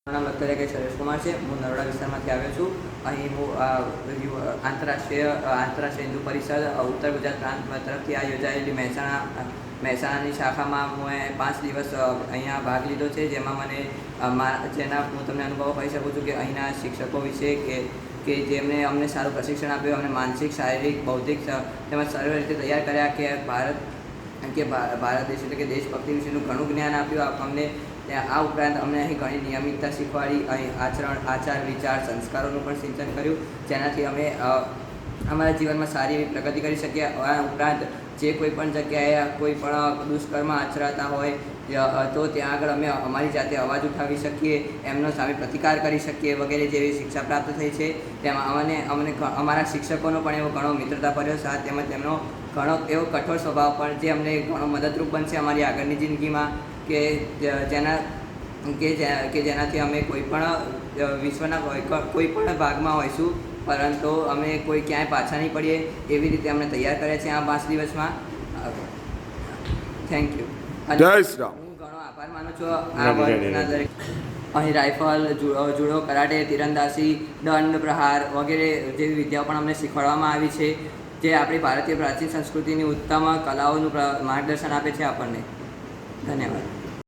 નામ ડૉક્ટર કે સુરેશ કુમાર છે। હું નરોડા વિસ્તારમાંથી આવ્યો છું। અહીં હું આંતરરાષ્ટ્રીય હિન્દુ પરિષદ ઉત્તર ગુજરાત પ્રાંત તરફથી આ યોજાયેલી મહેસાણાની શાખામાં હું 5 દિવસ અહીંયા ભાગ લીધો છે, જેમાં મને હું તમને અનુભવ કહી શકું છું કે અહીંના શિક્ષકો વિશે કે જેમણે અમને સારું પ્રશિક્ષણ આપ્યું, અમને માનસિક, શારીરિક, બૌદ્ધિક તેમજ સર્વ રીતે તૈયાર કર્યા કે ભારત દેશ એટલે કે દેશભક્તિ વિશેનું ઘણું જ્ઞાન આપ્યું અમને। આ ઉપરાંત અમને અહીં ઘણી નિયમિતતા શીખવાડી, અહીં આચાર વિચાર સંસ્કારોનું પણ સિંચન કર્યું, જેનાથી અમે અમારા જીવનમાં સારી એવી પ્રગતિ કરી શકીએ। આ ઉપરાંત જે કોઈ પણ જગ્યાએ કોઈ પણ દુષ્કર્મ આચરાતા હોય તો ત્યાં આગળ અમે અમારી જાતે અવાજ ઉઠાવી શકીએ, એમનો સામે પ્રતિકાર કરી શકીએ વગેરે જેવી શિક્ષા પ્રાપ્ત થઈ છે। તેમાં અમને અમારા શિક્ષકોનો પણ એવો ઘણો મિત્રતાભર્યો સાથ તેમજ તેમનો ઘણો એવો કઠોર સ્વભાવ પણ જે અમને ઘણો મદદરૂપ બનશે અમારી આગળની જિંદગીમાં, કે જેનાથી અમે કોઈ પણ વિશ્વના કોઈ પણ ભાગમાં હોઈશું પરંતુ અમે કોઈ ક્યાંય પાછા નહીં પડીએ એવી રીતે અમને તૈયાર કર્યા છે આ 5 દિવસમાં। Thank you. જય શ્રી રામ। હું ઘણો આભાર માનું છું આ વર્ગના દરેક। અહીં રાઇફલ, જુડો, કરાટે, તીરંદાજી, દંડ, પ્રહાર વગેરે જેવી વિદ્યાઓ પણ અમને શીખવાડવામાં આવી છે, જે આપણી ભારતીય પ્રાચીન સંસ્કૃતિની ઉત્તમ કલાઓનું માર્ગદર્શન આપે છે આપણને। ધન્યવાદ।